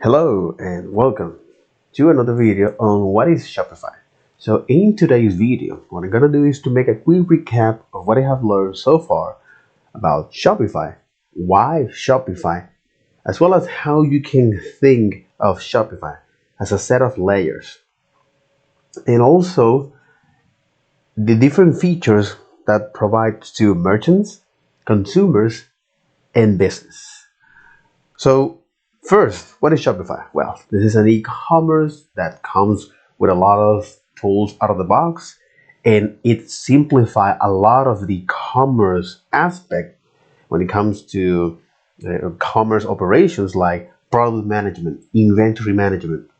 Hello and welcome to another video on what is Shopify. So in today's video, what I'm gonna do is to make a quick recap of what I have learned so far about Shopify, why Shopify, as well as how you can think of Shopify as a set of layers, and also the different features that provides to merchants, consumers, and business. So first, what is Shopify? Well, this is an e-commerce that comes with a lot of tools out of the box, and it simplifies a lot of the commerce aspect when it comes to commerce operations like product management, inventory management,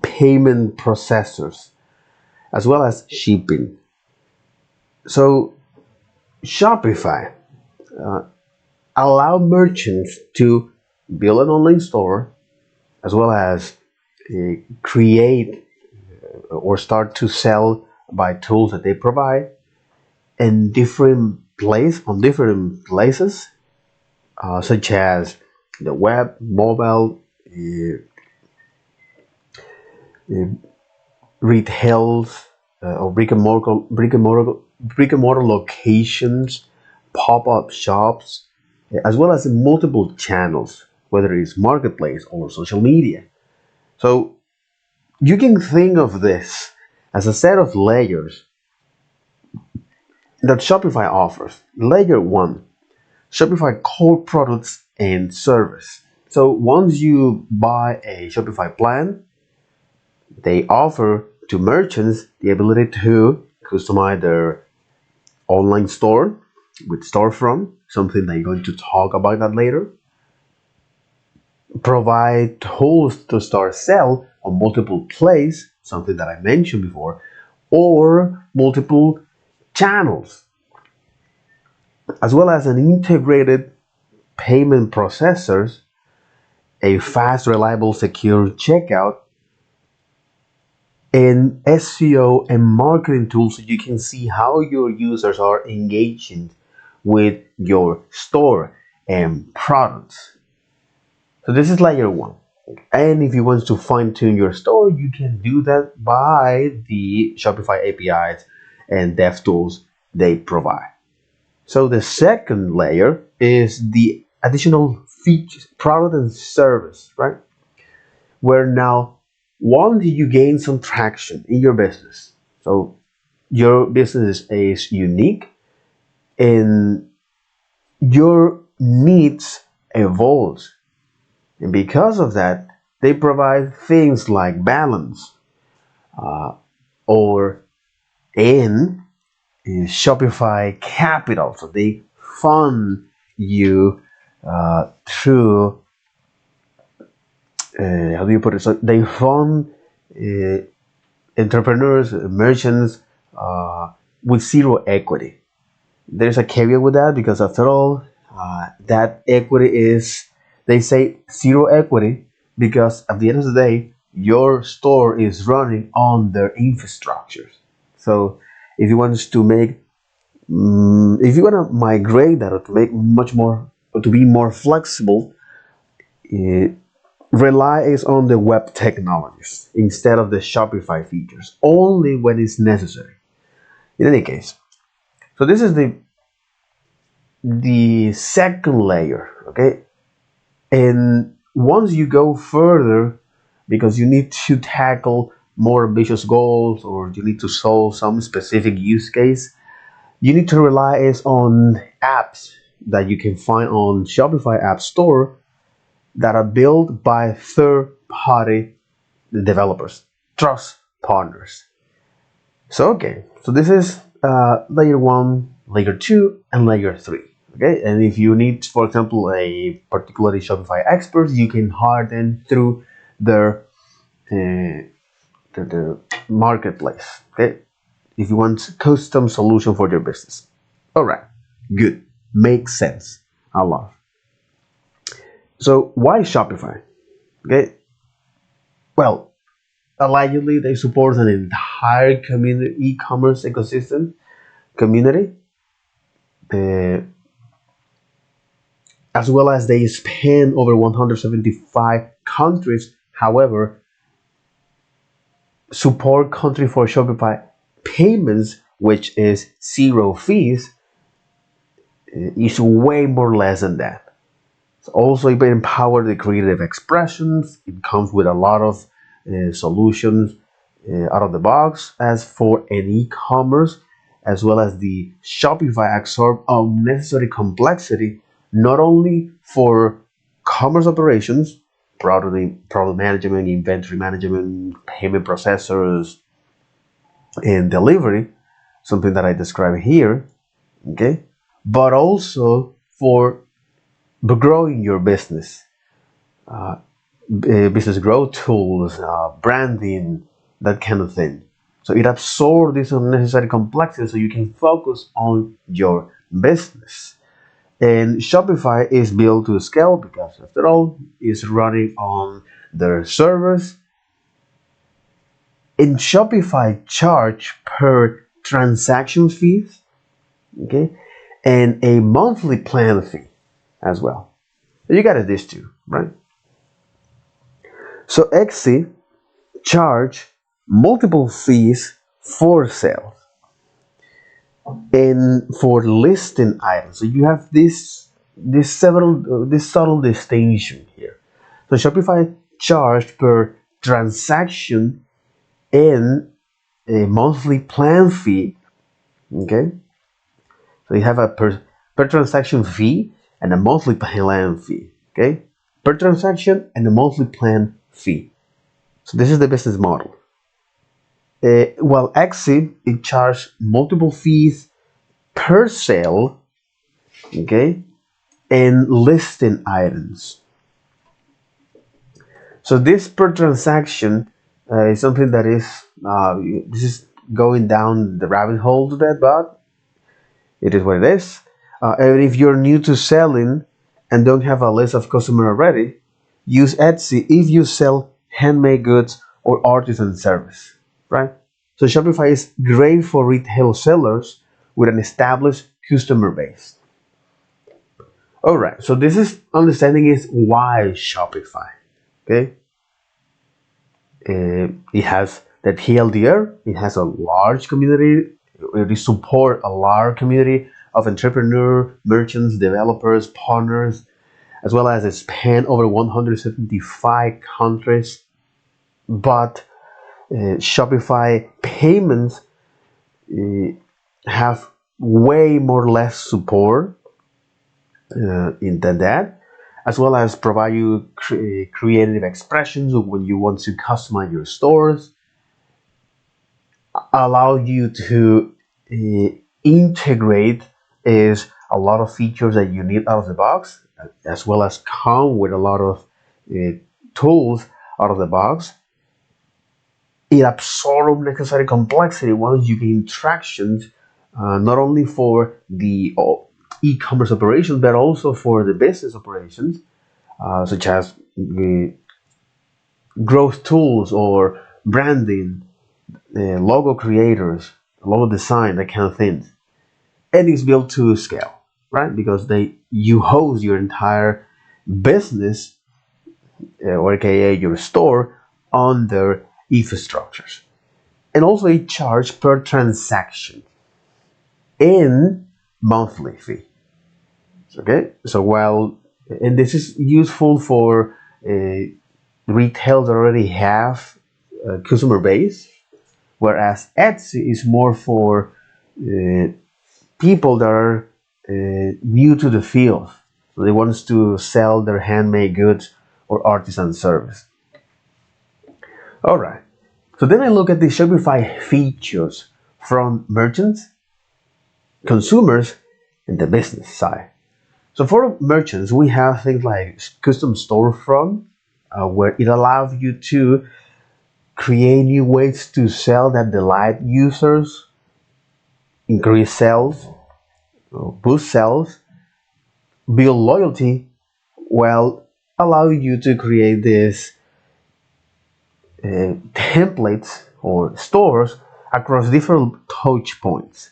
payment processors, as well as shipping. So Shopify allow merchants to build an online store as well as create or start to sell by tools that they provide in different places, such as the web, mobile, uh, retail, or brick and mortar locations, pop-up shops, as well as multiple channels, whether it's marketplace or social media. So you can think of this as a set of layers that Shopify offers. Layer one, Shopify core products and service. So once you buy a Shopify plan, they offer to merchants the ability to customize their online store with storefront, something that you're going to talk about that later. Provide tools to start sell on multiple places, something that I mentioned before, or multiple channels, as well as an integrated payment processors, a fast, reliable, secure checkout, and SEO and marketing tools so you can see how your users are engaging with your store and products. So this is layer one. And if you want to fine tune your store, you can do that by the Shopify APIs and dev tools they provide. So the second layer is the additional features, product and service, right? Where now once you gain some traction in your business, so your business is unique and your needs evolve. And because of that, they provide things like balance or in Shopify Capital. So they fund you through, how do you put it? So they fund uh, entrepreneurs, merchants with zero equity. There's a caveat with that because after all, that equity is, they say zero equity because at the end of the day, your store is running on their infrastructure. So if you want to make, if you want to migrate that or to make much more, or to be more flexible, uh, relies on the web technologies instead of the Shopify features only when it's necessary. In any case, so this is the second layer, okay? And once you go further, because you need to tackle more ambitious goals or you need to solve some specific use case, you need to rely is on apps that you can find on Shopify App Store that are built by third-party developers, trust partners. So okay, so this is layer one, layer two, and layer three. Okay, and if you need, for example, a particularly Shopify expert, you can hire them through their the marketplace. Okay, if you want custom solution for your business. All right, good, makes sense a lot. So why Shopify? Okay, well, allegedly they support an entire community e-commerce ecosystem community. Uh, as well as they span over 175 countries. However, support country for Shopify payments, which is zero fees, is way more less than that. So also, it empowers the creative expressions. It comes with a lot of solutions out of the box. As for an e-commerce, as well as the Shopify absorb unnecessary complexity, not only for commerce operations, product management, inventory management, payment processors, and delivery, something that I describe here, okay, but also for growing your business, business growth tools, branding, that kind of thing. So it absorbs this unnecessary complexity so you can focus on your business. And Shopify is built to scale because, after all, it's running on their servers. And Shopify charge per transaction fees, okay, and a monthly plan fee as well. You got these two, right? So Etsy charge multiple fees for sales and for listing items. So you have this subtle distinction here. So Shopify charge per transaction and a monthly plan fee. Okay, so you have a per transaction fee and a monthly plan fee. Okay, per transaction and a monthly plan fee. So this is the business model. While Etsy, it charges multiple fees per sale, okay, and listing items. So this per transaction is something that is this is going down the rabbit hole to that, but it is what it is. And if you're new to selling and don't have a list of customers already, use Etsy if you sell handmade goods or artisan service, right? So Shopify is great for retail sellers with an established customer base. All right, so this is understanding is why Shopify. Okay, it has that TLDR. It has a large community. It support a large community of entrepreneurs, merchants, developers, partners, as well as a span over 175 countries. But Shopify payments have way more less support than that, as well as provide you creative expressions when you want to customize your stores, allow you to integrate is a lot of features that you need out of the box, as well as come with a lot of tools out of the box. It absorbs necessary complexity once you gain traction, not only for the e-commerce operations, but also for the business operations, such as growth tools or branding, logo creators, logo design, that kind of things. And it's built to scale, right? Because you host your entire business, or aka your store, on their infrastructures. And also a charge per transaction and monthly fee. Okay, so and this is useful for retail that already have a customer base, whereas Etsy is more for people that are new to the field. So they want to sell their handmade goods or artisan service. All right. So then I look at the Shopify features from merchants, consumers, and the business side. So for merchants, we have things like custom storefront, where it allows you to create new ways to sell that delight users, increase sales, boost sales, build loyalty, while allowing you to create these templates or stores across different touch points.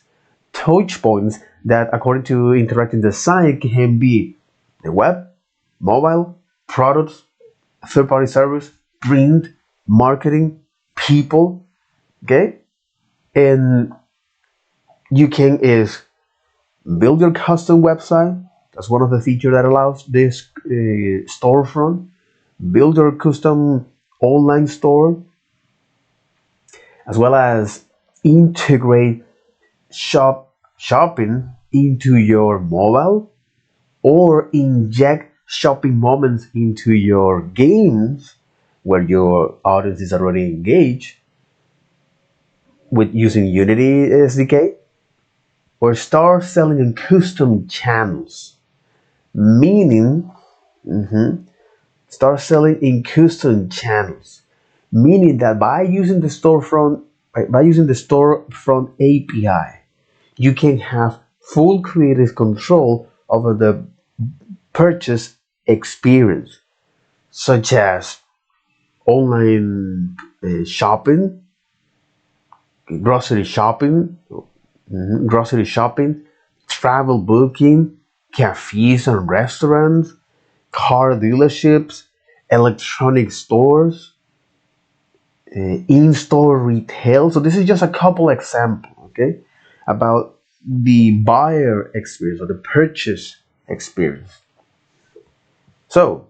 Touch points that, according to interactive design, can be the web, mobile, products, third-party service, print, marketing, people, okay? And you can is build your custom website. That's one of the features that allows this storefront. Build your custom online store, as well as integrate shopping into your mobile, or inject shopping moments into your games where your audience is already engaged with using Unity SDK, or start selling in custom channels, meaning start selling in custom channels, meaning that by using the storefront API, you can have full creative control over the purchase experience, such as online shopping, grocery shopping, grocery shopping, travel booking, cafes and restaurants, car dealerships, electronic stores, in-store retail. So this is just a couple examples, okay, about the buyer experience or the purchase experience. So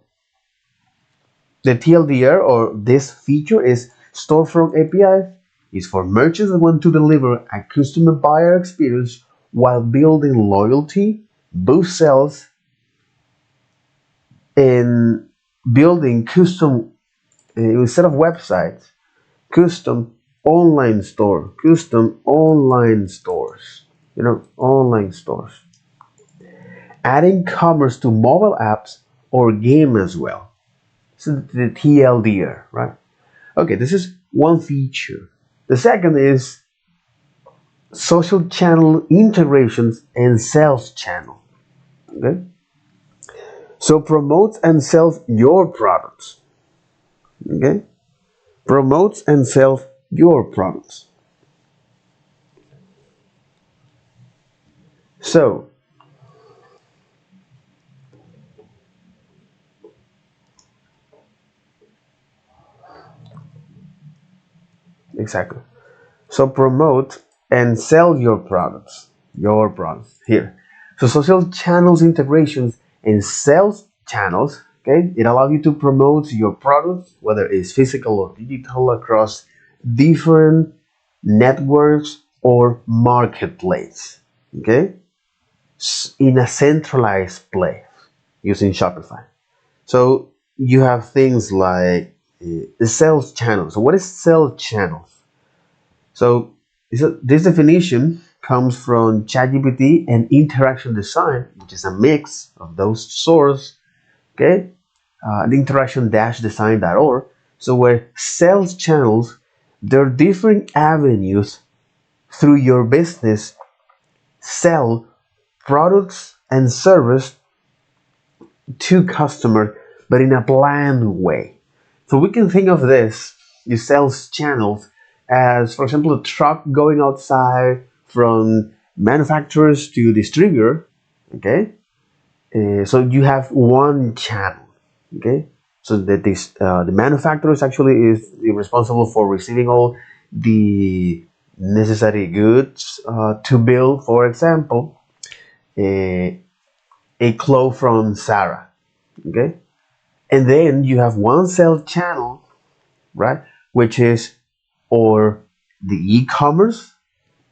the TLDR, or this feature, is storefront API, is for merchants that want to deliver a customer buyer experience while building loyalty, boost sales, and building custom, instead of websites, custom online stores, online stores. Adding commerce to mobile apps or game as well. So the TLDR, right? Okay, this is one feature. The second is social channel integrations and sales channel. Okay? So promote and sell your products. Okay? Promotes and sell your products. So exactly. So promote and sell your products. Your products here. So social channels integrations and sales channels. Okay, it allows you to promote your products, whether it's physical or digital, across different networks or marketplace. Okay, in a centralized place using Shopify. So you have things like the sales channels. So what is sales channels? So this definition comes from ChatGPT and interaction design, which is a mix of those source, okay, and interaction-design.org. So where sales channels, there are different avenues through your business sell products and service to customer, but in a planned way. So we can think of this, the sales channels, as, for example, a truck going outside from manufacturers to distributor. Okay, so you have one channel. Okay, so that the manufacturers actually is responsible for receiving all the necessary goods to build, for example, a cloth from Sarah. Okay, and then you have one sales channel, right, which is or the e-commerce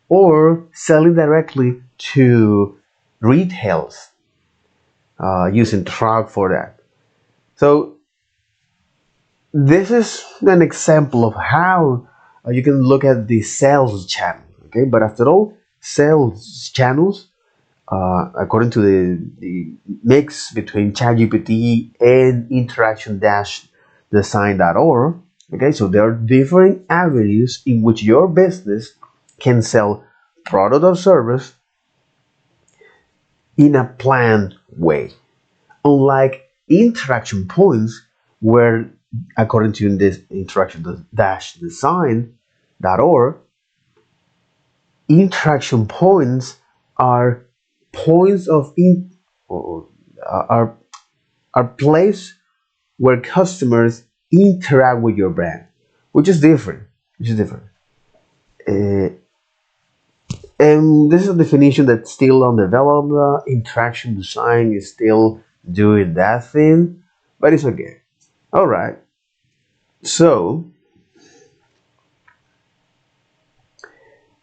or selling directly to retails using truck for that. So this is an example of how you can look at the sales channel. Okay, but after all, sales channels, according to the mix between ChatGPT and interaction-design.org, okay, so there are different avenues in which your business can sell product or service in a planned way. Unlike interaction points, where according to this interaction-design.org, interaction points are points of are are places where customers interact with your brand, which is different. Which is different. Uh, and this is a definition that's still undeveloped. Interaction design is still doing that thing, but it's okay. All right. So,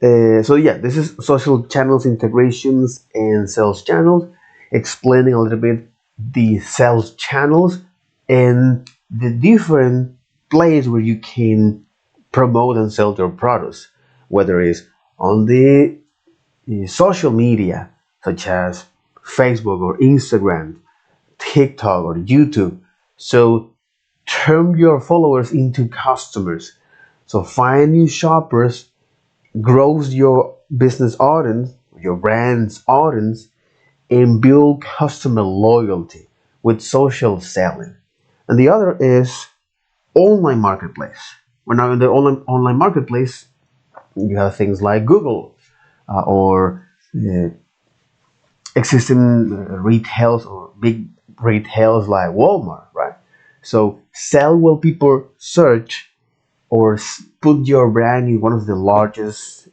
so yeah, this is social channels integrations and sales channels, explaining a little bit the sales channels and the different places where you can promote and sell your products, whether it's on the social media such as Facebook or Instagram, TikTok or YouTube. So turn your followers into customers. So find new shoppers, grows your business audience, your brand's audience, and build customer loyalty with social selling. And the other is online marketplace. When now in the online marketplace, you have things like Google or existing retails or big retails like Walmart, right? So sell while people search or put your brand in one of the largest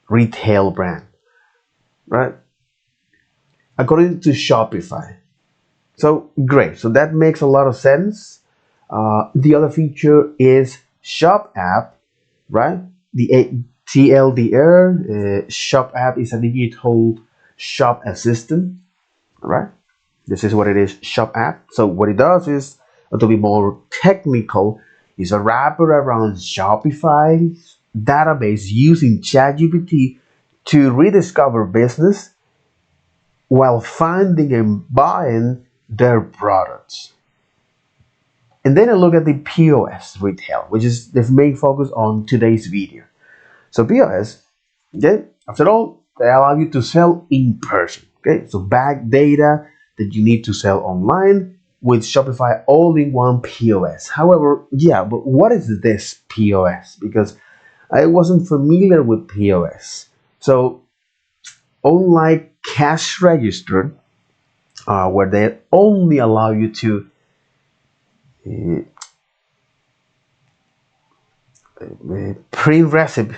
retail brand, right? According to Shopify. So great. So that makes a lot of sense. The other feature is Shop App, right? The TLDR, Shop App is a digital shop assistant, right? This is what it is, Shop App. So what it does is, to be more technical, is a wrapper around Shopify's database using ChatGPT to rediscover business while finding and buying their products. And then I look at the POS retail, which is the main focus on today's video. So POS, okay, after all, they allow you to sell in person. Okay, so back data that you need to sell online with Shopify all-in-one POS. However, yeah, but what is this POS? Because I wasn't familiar with POS. So unlike cash register, where they only allow you to print receipt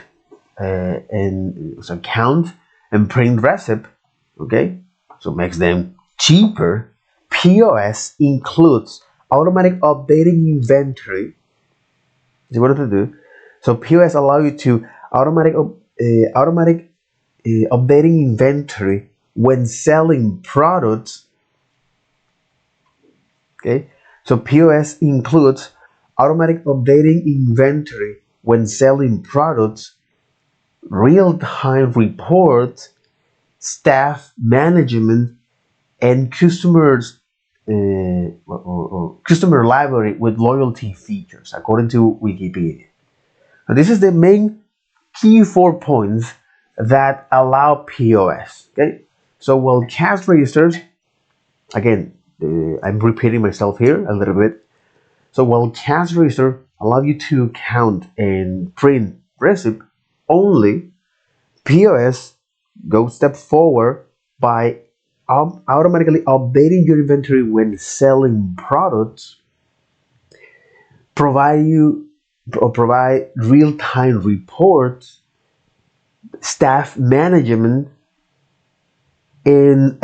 and so count and print receipt, okay, so makes them cheaper. POS includes automatic updating inventory. You wanted to do so. POS allow you to automatic updating inventory when selling products. Okay, so POS includes automatic updating inventory when selling products, real-time reports, staff management, and or customer library with loyalty features, according to Wikipedia. And this is the main key 4 points that allow POS. Okay, so while cash registers, again, I'm repeating myself here a little bit. So while cash register allow you to count and print receipt only, POS goes step forward by automatically updating your inventory when selling products, provide real-time reports, staff management, and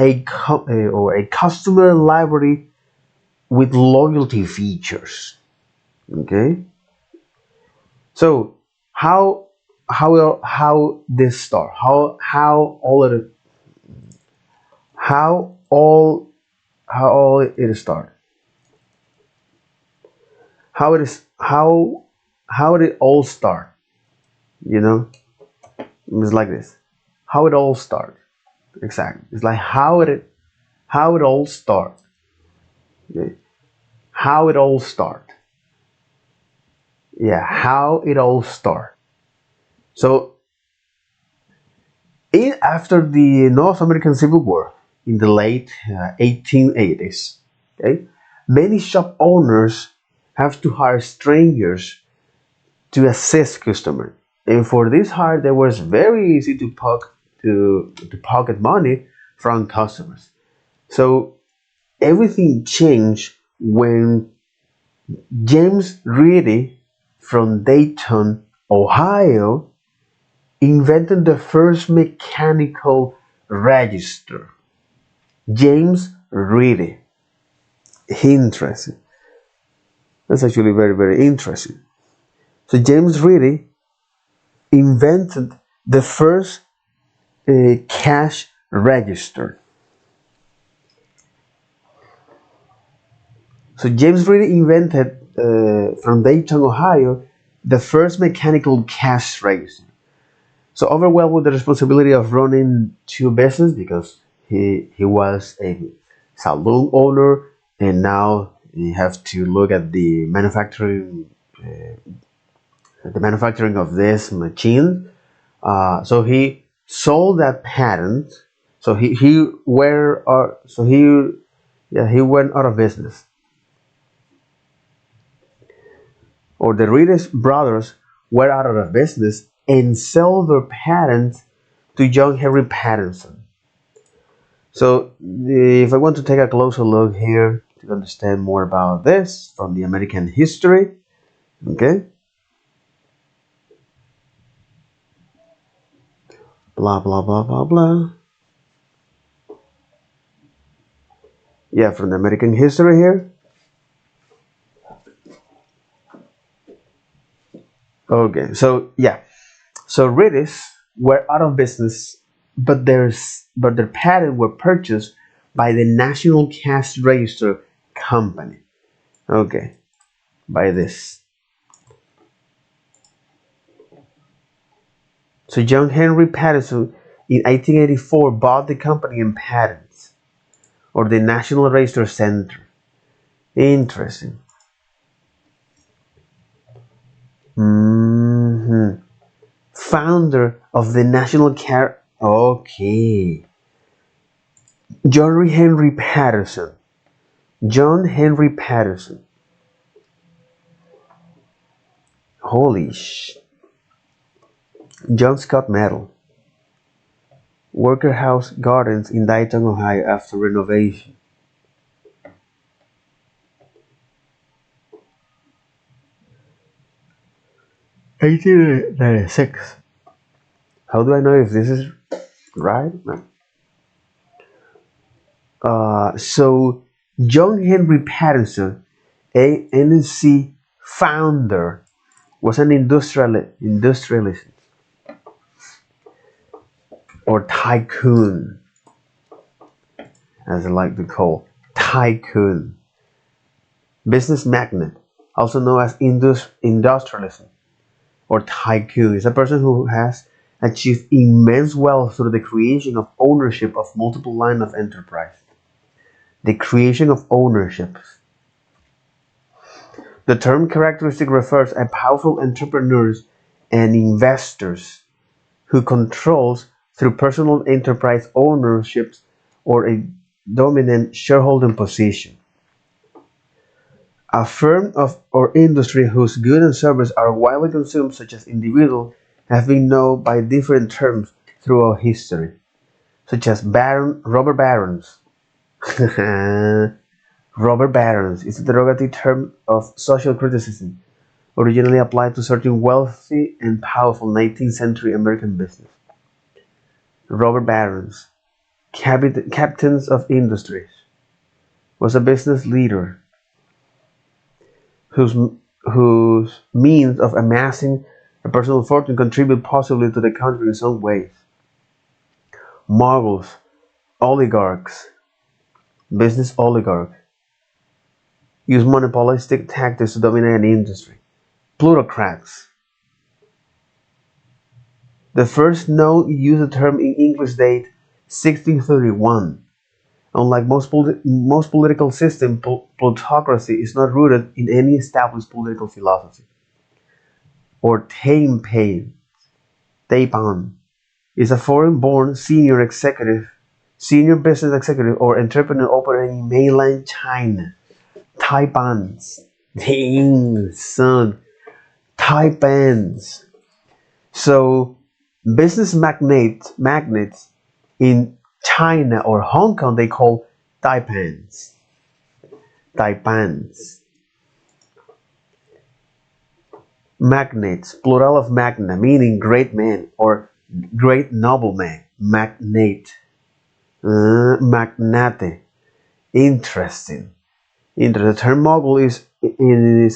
or a customer library with loyalty features. Okay, so how this start? How all it how all it start? How it is how did it all start? You know, it's like this. How it all start? Exactly. It's like how it all start. Okay? How it all start. Yeah, how it all start. So after the North American Civil War in the late 1880s, okay, many shop owners have to hire strangers to assist customers. And for this hire, it was very easy to pocket money from customers. So everything changed when James Ritty from Dayton, Ohio, invented the first mechanical register. James Ritty. Interesting. That's actually very, very interesting. So James Ritty invented the first cash register. So James Ritty invented from Dayton, Ohio, the first mechanical cash register. So overwhelmed with the responsibility of running two businesses because he was a saloon owner and now you have to look at the manufacturing of this machine. So he sold that patent. So he went out of business. Or the Ritty brothers were out of business and sold their patent to John Henry Patterson. So if I want to take a closer look here to understand more about this from the American history, okay, blah blah blah blah blah. Yeah, from the American history here. Okay, so yeah, so Ritty's were out of business, but their patent were purchased by the National Cash Register Company. Okay, by this. So John Henry Patterson in 1884 bought the company and patents, or the National Register Center. Interesting. Founder of the National Car. Okay. John Henry Patterson. John Henry Patterson. Holy sh. John Scott Medal. Worker House Gardens in Dayton, Ohio after renovation. 1896. How do I know if this is right? No. So John Henry Patterson, a NC founder, was an industrialist or tycoon, as I like to call tycoon, business magnate, also known as industrialism or tycoon, is a person who has achieved immense wealth through the creation of ownership of multiple lines of enterprise. The creation of ownership. The term characteristic refers to powerful entrepreneurs and investors who controls through personal enterprise ownerships or a dominant shareholding position. A firm of or industry whose goods and services are widely consumed, such as individuals, have been known by different terms throughout history, such as robber barons. Robber barons is a derogatory term of social criticism, originally applied to certain wealthy and powerful 19th century American business. Robber barons, captains of industries, was a business leader whose means of amassing a personal fortune contribute positively to the country in some ways. Moguls, oligarchs, business oligarch, use monopolistic tactics to dominate an industry. Plutocrats. The first known use of the term in English date 1631. Unlike most political systems, plutocracy is not rooted in any established political philosophy. Or Taipan is a foreign-born senior business executive or entrepreneur operating in mainland China. Taipans. Dang, son. Taipans. So, business magnates in China or Hong Kong, they call taipans. taipans. Magnates, plural of magna, meaning great man or great nobleman. Magnate. Magnate. Interesting. The term moghul is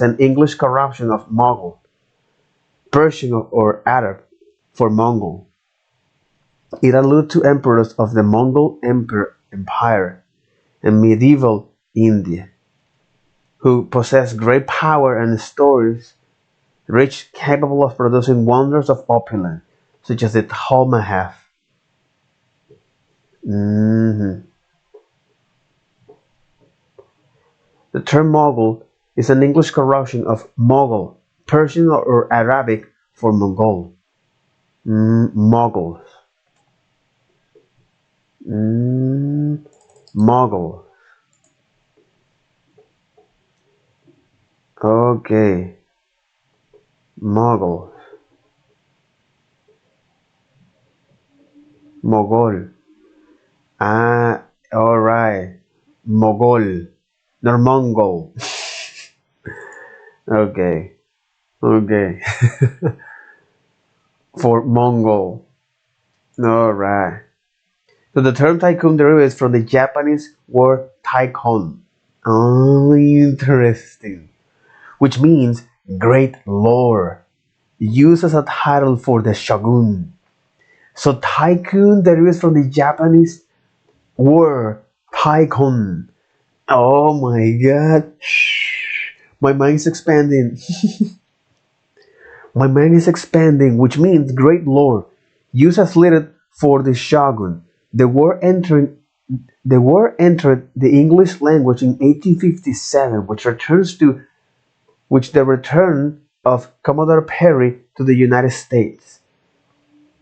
an English corruption of moghul, Persian or Arab for Mongol. It alludes to emperors of the Mongol Empire and medieval India, who possessed great power and stories, rich, capable of producing wonders of opulence, such as the Taj Mahal. Mhm. The term Moghul is an English corruption of Mughal, Persian or Arabic for Mongol. Mughal. Mughal. Okay. Mughal. Mughal. Ah, alright. Mughal. Not Mongol. Okay. Okay. For Mongol. Alright. So the term tycoon derives from the Japanese word tycoon. Oh, interesting. Which means great lord, used as a title for the shogun. So tycoon derives from the Japanese word tycoon. Oh my god. Shh. My mind is expanding. My mind is expanding, which means great lord, used as leader for the shogun. The word entered the English language in 1857, which the return of Commodore Perry to the United States.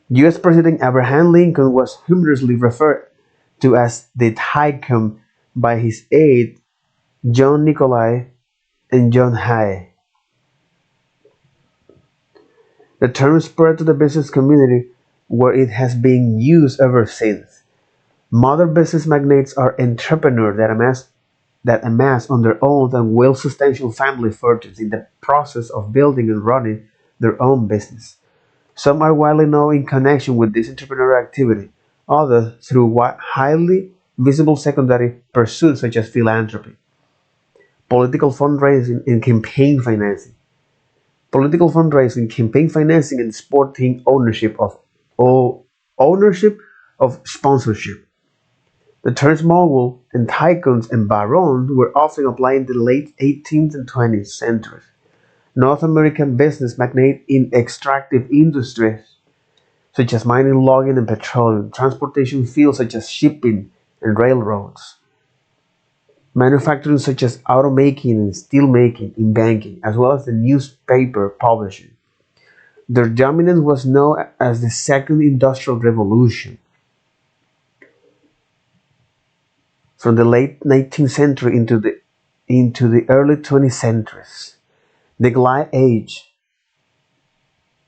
U.S. President Abraham Lincoln was humorously referred to as the Tycoon by his aides John Nicolay and John Hay. The term spread to the business community where it has been used ever since. Modern business magnates are entrepreneurs that amass on their own and well-substantial family fortunes in the process of building and running their own business. Some are widely known in connection with this entrepreneurial activity, others through highly visible secondary pursuits such as philanthropy, political fundraising, and campaign financing. Political fundraising, campaign financing, and sporting ownership of sponsorship. The terms mogul and tycoons and barons were often applied in the late 18th and 20th centuries. North American business magnate in extractive industries such as mining, logging, and petroleum, transportation fields such as shipping and railroads, manufacturing such as automaking and steelmaking in banking, as well as the newspaper publishing. Their dominance was known as the Second Industrial Revolution. From the late 19th century into the early 20th centuries, the Glide Age,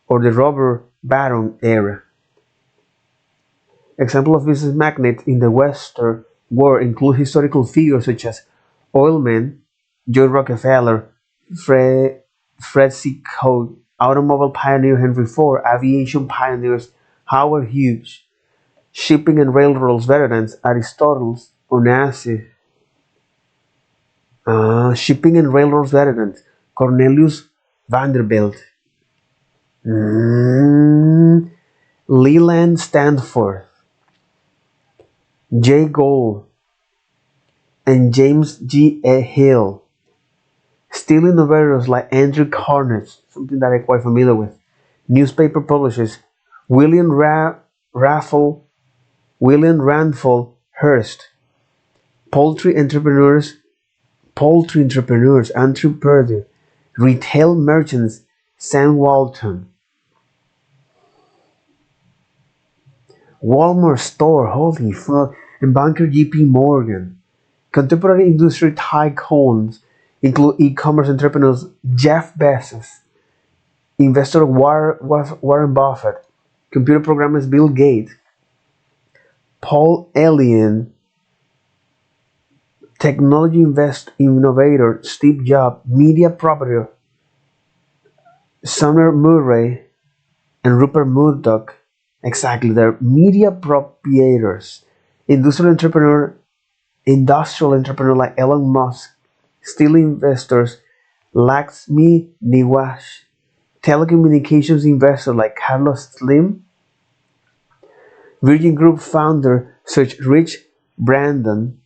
or the Robber Baron era. Examples of business magnates in the Western world include historical figures such as oilmen John Rockefeller, Fred C. Koch, automobile pioneer Henry Ford, aviation pioneers Howard Hughes, shipping and railroads veterans Aristotle Onassis, shipping and railroads veterans Cornelius Vanderbilt, mm, Leland Stanford, Jay Gould, and James G. A. Hill. Steel innovators like Andrew Carnegie, something that I'm quite familiar with. Newspaper publishers William Raffle, William Randolph Hearst. Poultry entrepreneurs, Andrew Purdue. Retail merchants Sam Walton. Walmart store, holy fuck, and banker J.P. Morgan. Contemporary industry tycoons include e-commerce entrepreneurs Jeff Bezos, investor Warren Buffett, computer programmers Bill Gates, Paul Allen, technology innovator Steve Jobs, media proprietor Sumner Murray, and Rupert Murdoch. Exactly, they're media proprietors, industrial entrepreneur like Elon Musk, steel investors Lakshmi Niwash, telecommunications investor like Carlos Slim, Virgin Group founder such Rich Brandon,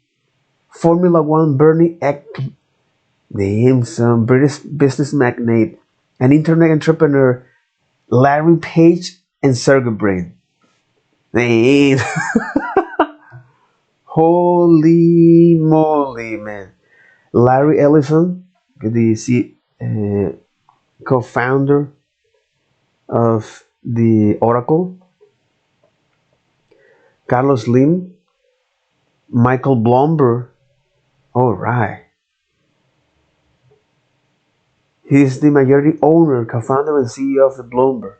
Formula One Bernie Ecclestone, some British business magnate, and internet entrepreneur Larry Page and Sergey Brin. Man, holy moly, man! Larry Ellison, co-founder of the Oracle, Carlos Slim, Michael Bloomberg. All right. He is the majority owner, co-founder, and CEO of the Bloomberg.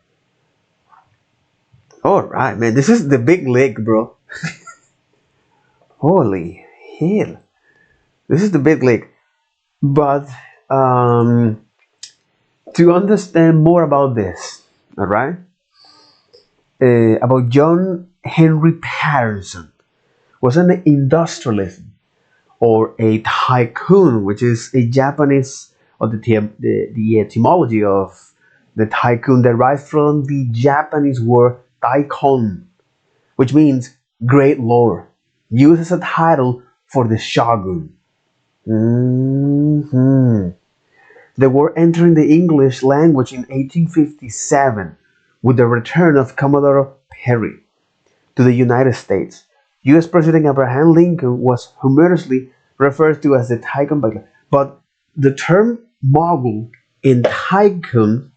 All right, man. This is the big league, bro. Holy hell. This is the big league. But to understand more about this, all right, about John Henry Patterson, was an industrialist or a tycoon, which is a Japanese, or the etymology of the tycoon derived from the Japanese word tycoon, which means great lord, used as a title for the shogun. The word entering the English language in 1857 with the return of Commodore Perry to the United States. U.S. President Abraham Lincoln was humorously referred to as the tycoon, but the term moghul and tycoon,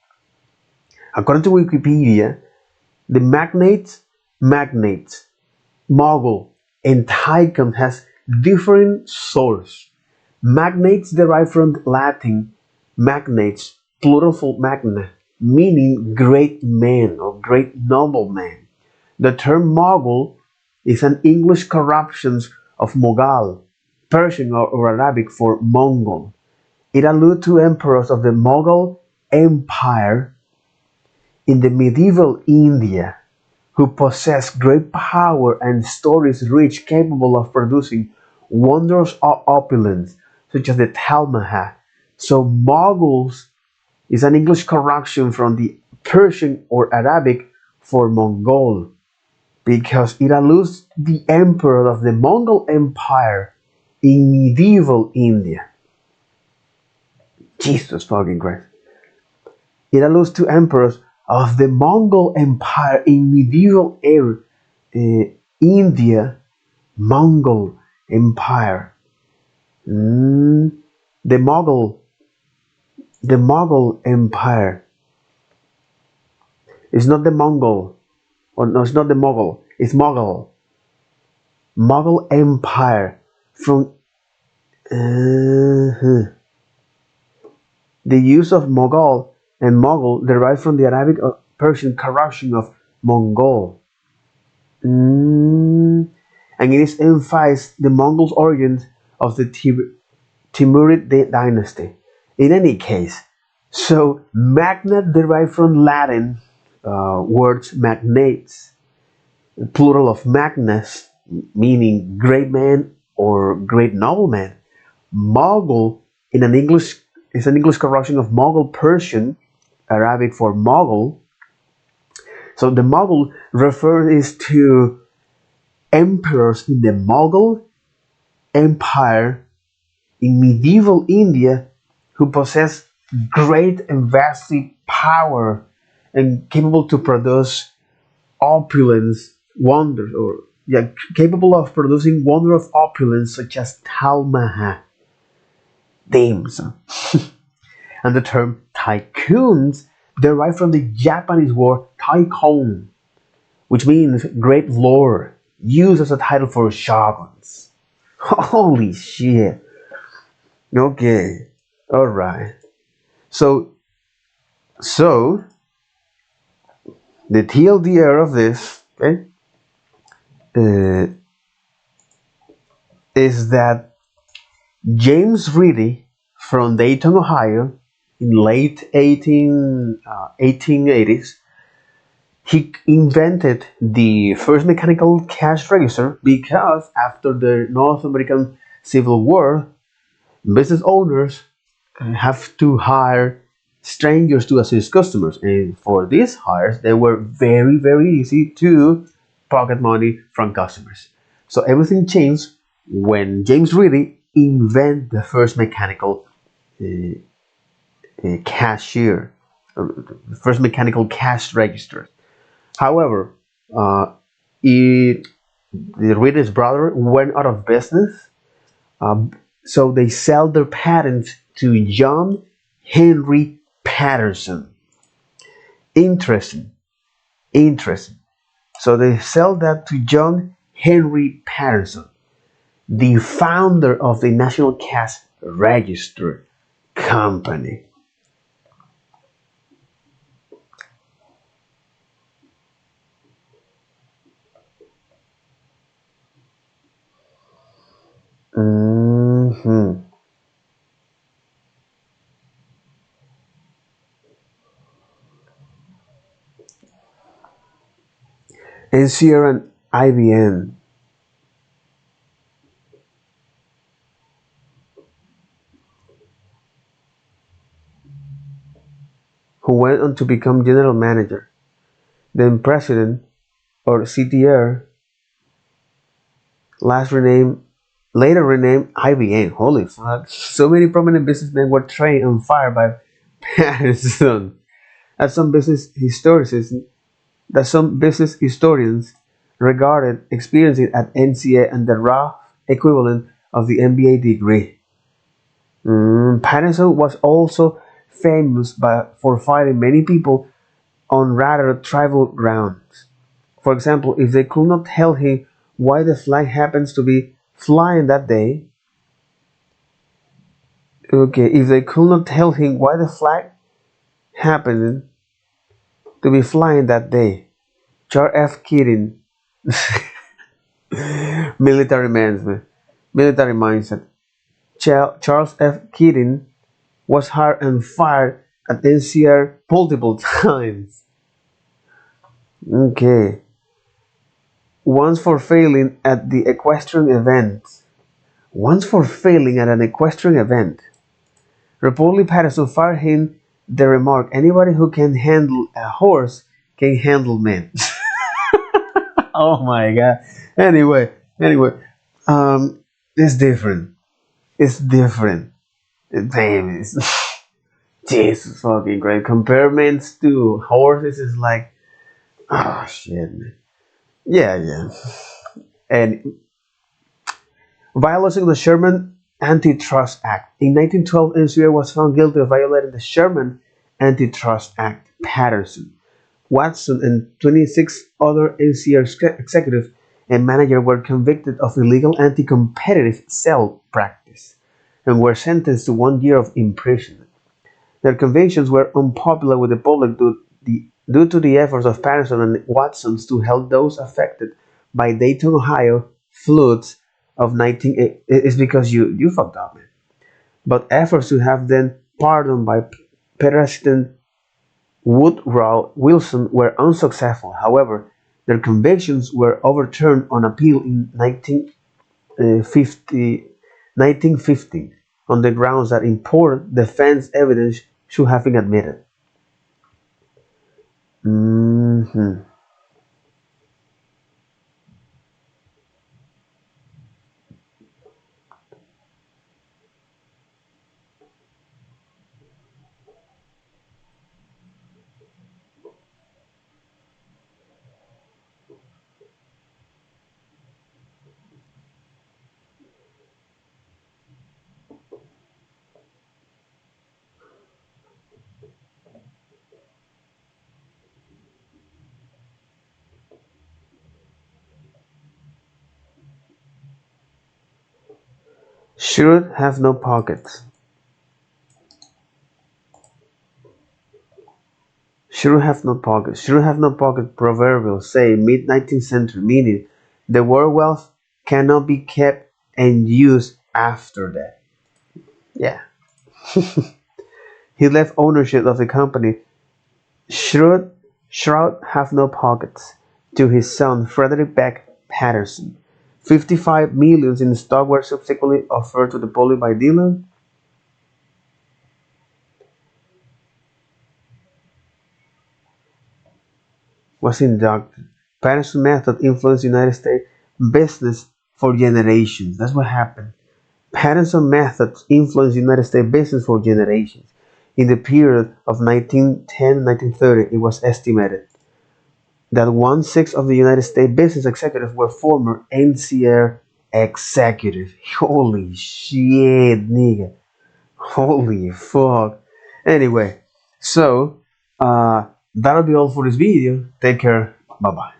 according to Wikipedia, the magnate, moghul, and tycoon has different source. Magnates derive from Latin magnates, plural for magna, meaning great man or great nobleman. The term Moghul is an English corruption of Moghul, Persian or Arabic for Mongol. It alludes to emperors of the Mughal Empire in the medieval India who possessed great power and stories rich, capable of producing wonders of opulence, such as the Taj Mahal. So Mongols is an English corruption from the Persian or Arabic for Mongol, because it alludes to the emperor of the Mongol Empire in medieval India. Jesus fucking Christ. It alludes to emperors of the Mongol Empire in medieval era, India, Mongol Empire. The Mughal Empire. It's not the Mongol, or no, it's not the Mughal. It's Mughal. Mughal Empire from the use of Mughal and Mughal derived from the Arabic or Persian corruption of Mongol. And it is emphasized the Mongols' origins of the Timurid dynasty. In any case, so magnate derived from Latin words magnates, plural of magnus, meaning great man or great nobleman. Mughal in an English is an English corruption of Mughal Persian, Arabic for Mughal. So the Mughal refers to emperors in the Mughal Empire in medieval India who possessed great and vastly power and capable to produce opulence wonders, or capable of producing wonder of opulence such as Taj Mahal. Damn, son. And the term tycoons derived from the Japanese word tycoon, which means great lord, used as a title for shoguns. Holy shit. Okay. Alright. So the TLDR of this, okay, is that James Ritty from Dayton, Ohio, in late 1880s, he invented the first mechanical cash register because after the North American Civil War, business owners have to hire strangers to assist customers, and for these hires, they were very easy to pocket money from customers. So everything changed when James Reedy invented the first mechanical cashier, the first mechanical cash register. However, uh, it, the Reader's brother went out of business, um, so they sell their patent to John Henry Patterson. Interesting, interesting. So they sell that to John Henry Patterson, the founder of the National Cash Register Company. Mhm. NCR and IBM, who went on to become general manager, then president, or CTR, last renamed, later renamed IBM. Holy fuck! So many prominent businessmen were trained and fired by Patterson. As some business historians, that some business historians regarded experiencing at NCA and the rough equivalent of the MBA degree. Patterson was also famous for fighting many people on rather tribal grounds. For example, if they could not tell him why the flag happens to be flying that day, okay, if they could not tell him why the flag happened to be flying that day, Charles F. Keating, military man, military mindset. Charles F. Keating was hired and fired at NCR multiple times. Okay, once for failing at the equestrian event. Once for failing at an equestrian event. Reportedly, Patterson fired him the remark, "Anybody who can handle a horse can handle men." Oh my god. Anyway, anyway, it's different. It's different. Damn, it's Jesus fucking great. Comparisons to horses is like, oh shit, man. Yeah, yeah. And violation of the Sherman Antitrust Act. In 1912, NCA was found guilty of violating the Sherman Antitrust Act. Patterson, Watson, and 26 other NCR executives and managers were convicted of illegal anti-competitive sale practice and were sentenced to 1 year of imprisonment. Their convictions were unpopular with the public due to the efforts of Patterson and Watson to help those affected by Dayton, Ohio floods of 1980. It's because you fucked up, man. But efforts to have them pardoned by President Woodrow Wilson were unsuccessful. However, their convictions were overturned on appeal in 1915 on the grounds that important defense evidence should have been admitted. Mhm. Should have no pockets. Should have no pockets. Should have no pocket proverbial say mid-19th century, meaning the word wealth cannot be kept and used after that. Yeah. He left ownership of the company, Shroud Have No Pockets, to his son Frederick Beck Patterson. 55 millions in stock were subsequently offered to the public by Dylan. Was inducted. Patterson's method influenced United States business for generations. That's what happened. Patterson's methods influenced United States business for generations. In the period of 1910 to 1930, it was estimated that one-sixth of the United States business executives were former NCR executives. Holy shit, nigga. Holy fuck. Anyway, so that'll be all for this video. Take care. Bye bye.